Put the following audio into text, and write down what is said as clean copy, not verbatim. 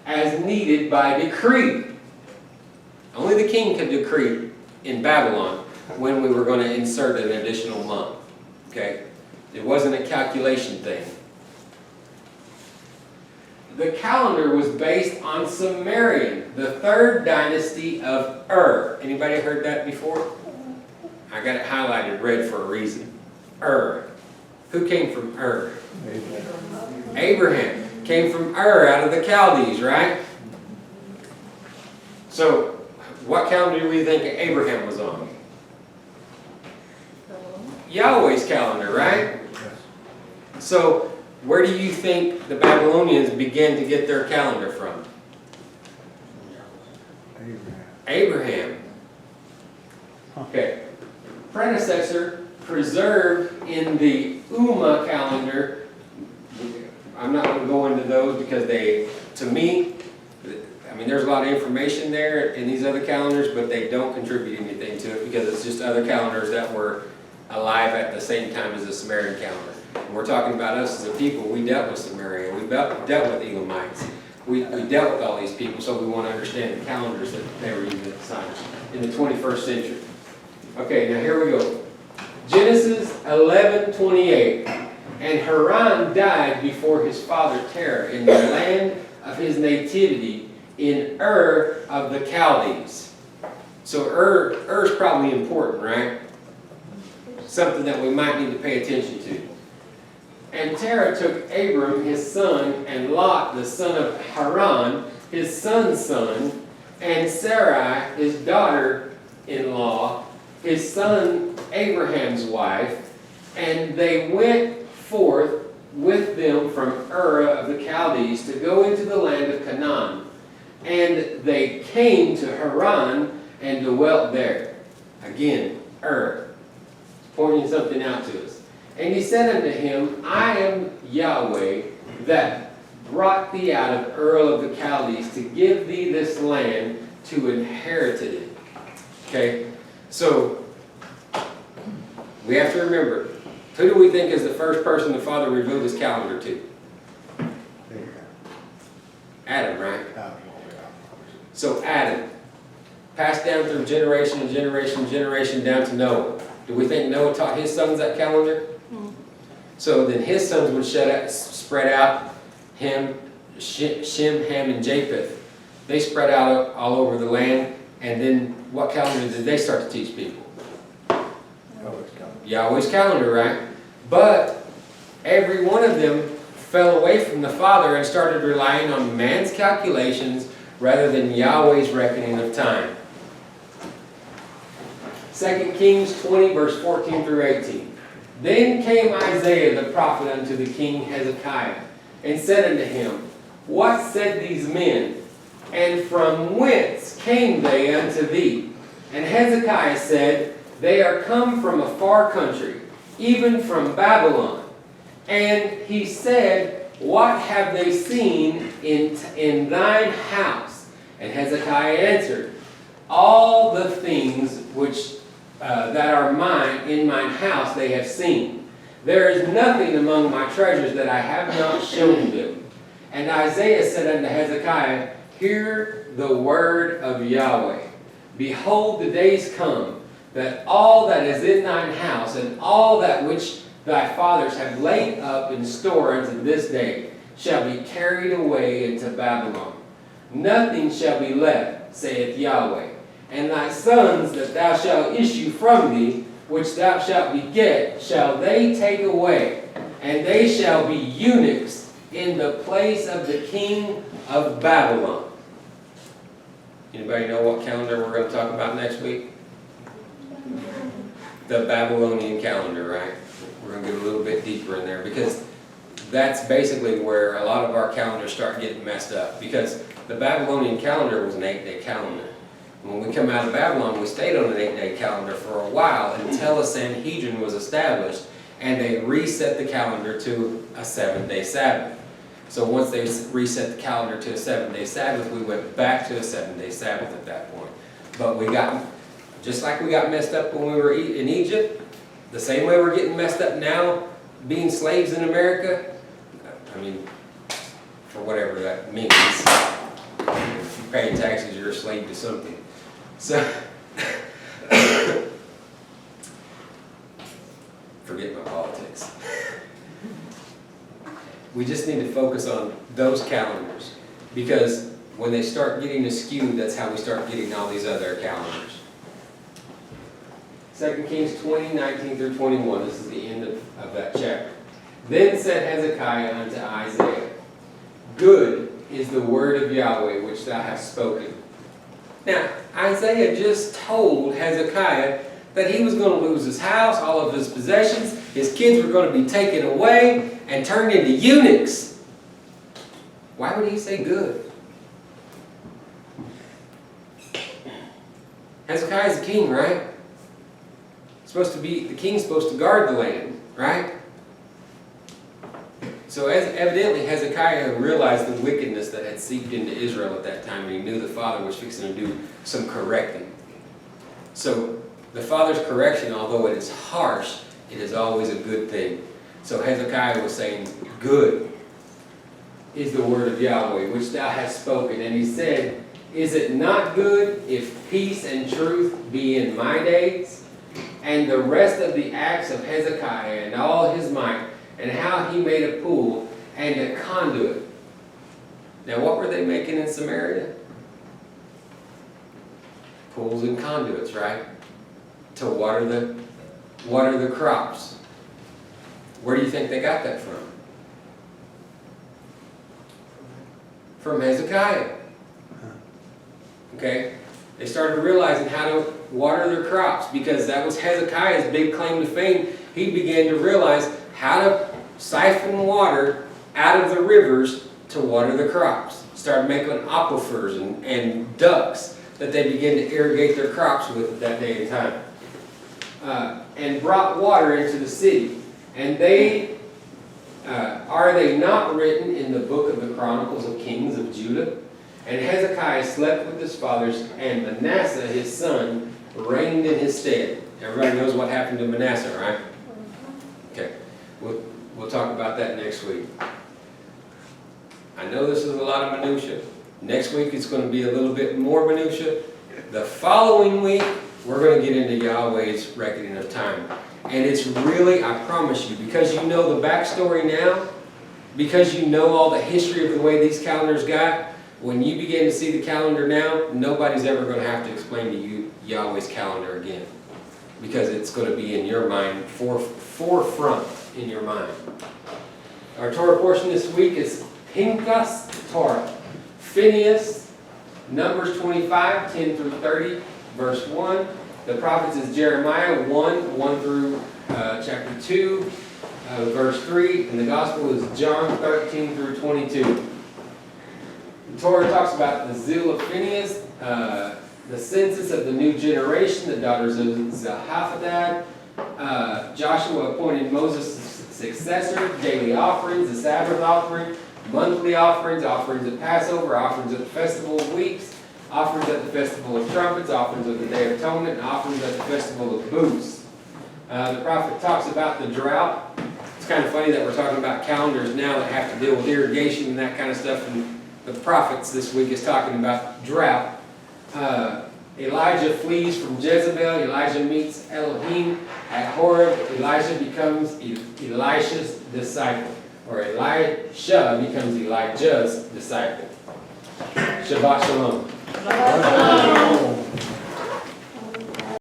as needed by decree. Only the king could decree in Babylon when we were going to insert an additional month. Okay? It wasn't a calculation thing. The calendar was based on Sumerian, the third dynasty of Anybody heard that before? I got it highlighted red for a reason. Who came from Abraham came from out of the Chaldees, right? So, what calendar do we think Abraham was on? Yahweh's calendar, right? So, where do you think the Babylonians began to get their calendar from? Abraham. Okay. Predecessor preserved in the Ummah calendar. I'm not going to go into those because to me, there's a lot of information there in these other calendars, but they don't contribute anything to it because it's just other calendars that were alive at the same time as the Sumerian calendar. And we're talking about us as a people. We dealt with Samaria. We dealt with Elamites. We dealt with all these people, so we want to understand the calendars that they were using at the time in the 21st century. Okay, now here we go. Genesis 11:28. And Haran died before his father Terah in the land of his nativity in of the Chaldees. So is probably important, right? Something that we might need to pay attention to. And Terah took Abram his son, and Lot the son of Haran, his son's son, and Sarai his daughter-in-law, his son Abraham's wife, and they went forth with them from of the Chaldees to go into the land of Canaan. And they came to Haran and dwelt there. Again, pointing something out to us. And he said unto him, I am Yahweh that brought thee out of of the Chaldees to give thee this land to inherit it. Okay? So, we have to remember, who do we think is the first person the Father revealed his calendar to? Adam, right? So Adam, passed down through generation and generation and generation down to Noah. Do we think Noah taught his sons that calendar? So then his sons would spread out, Shem, Ham, and Japheth. They spread out all over the land, and then what calendar did they start to teach people? Yahweh's calendar, right? But every one of them fell away from the Father and started relying on man's calculations rather than Yahweh's reckoning of time. 2 Kings 20, verse 14 through 18. Then came Isaiah the prophet unto the king Hezekiah, and said unto him, What said these men? And from whence came they unto thee? And Hezekiah said, They are come from a far country, even from Babylon. And he said, What have they seen in thine house? And Hezekiah answered, All the things which that are mine in mine house they have seen. There is nothing among my treasures that I have not shown them. And Isaiah said unto Hezekiah, Hear the word of Yahweh. Behold, the days come, that all that is in thine house, and all that which thy fathers have laid up in store unto this day, shall be carried away into Babylon. Nothing shall be left, saith Yahweh. And thy sons that thou shalt issue from thee, which thou shalt beget, shall they take away, and they shall be eunuchs in the place of the king of Babylon. Anybody know what calendar we're going to talk about next week? The Babylonian calendar, right? We're going to get a little bit deeper in there because that's basically where a lot of our calendars start getting messed up, because the Babylonian calendar was an 8-day calendar. When we come out of Babylon, we stayed on an 8-day calendar for a while until a Sanhedrin was established, and they reset the calendar to a 7-day Sabbath. So once they reset the calendar to a 7-day Sabbath, we went back to a 7-day Sabbath at that point. But we got, just like we got messed up when we were in Egypt, the same way we're getting messed up now, being slaves in America, I mean, for whatever that means. If you pay taxes, you're a slave to something. So, forget my politics. We just need to focus on those calendars, because when they start getting askew, that's how we start getting all these other calendars. 2 Kings 20, 19 through 21. This is the end of that chapter. Then said Hezekiah unto Isaiah, Good is the word of Yahweh which thou hast spoken. Now, Isaiah just told Hezekiah that he was going to lose his house, all of his possessions, his kids were going to be taken away and turned into eunuchs. Why would he say good? Hezekiah's the king, right? The king's supposed to guard the land, right? So evidently Hezekiah realized the wickedness that had seeped into Israel at that time, and he knew the father was fixing to do some correcting. So the father's correction, although it is harsh, it is always a good thing. So Hezekiah was saying, Good is the word of Yahweh which thou hast spoken. And he said, Is it not good if peace and truth be in my days? And the rest of the acts of Hezekiah and all his might, and how he made a pool and a conduit. Now what were they making in Samaria? Pools and conduits, right? To water the crops. Where do you think they got that from? From Hezekiah. Okay? They started realizing how to water their crops, because that was Hezekiah's big claim to fame. He began to realize how to siphon water out of the rivers to water the crops. Started making aquifers and ducts that they began to irrigate their crops with at that day and time. And brought water into the city. And are they not written in the book of the Chronicles of Kings of Judah? And Hezekiah slept with his fathers, and Manasseh his son reigned in his stead. Everybody knows what happened to Manasseh, right? Okay, we'll talk about that next week. I know this is a lot of minutia. Next week it's going to be a little bit more minutia. The following week we're going to get into Yahweh's reckoning of time. And it's really, I promise you, because you know the backstory now, because you know all the history of the way these calendars got, when you begin to see the calendar now, nobody's ever going to have to explain to you Yahweh's calendar again. Because it's going to be in your mind, forefront in your mind. Our Torah portion this week is Pinchas Torah. Phineas, Numbers 25, 10 through 30, verse 1. The prophets is Jeremiah 1 through chapter 2, verse 3. And the gospel is John 13 through 22. The Torah talks about the zeal of Phineas, the census of the new generation, the daughters of Zephadad. Joshua appointed Moses' successor, daily offerings, the Sabbath offering, monthly offerings, offerings of Passover, offerings of the Festival of Weeks, offerings at the Festival of Trumpets, offerings of the Day of Atonement, and offerings at the Festival of Booths. The prophet talks about the drought. It's kind of funny that we're talking about calendars now that have to deal with irrigation and that kind of stuff, and the prophets this week is talking about drought. Elijah flees from Jezebel. Elijah meets Elohim at Horeb. Elijah becomes Elisha's disciple, or Elisha becomes Elijah's disciple. Shabbat Shalom.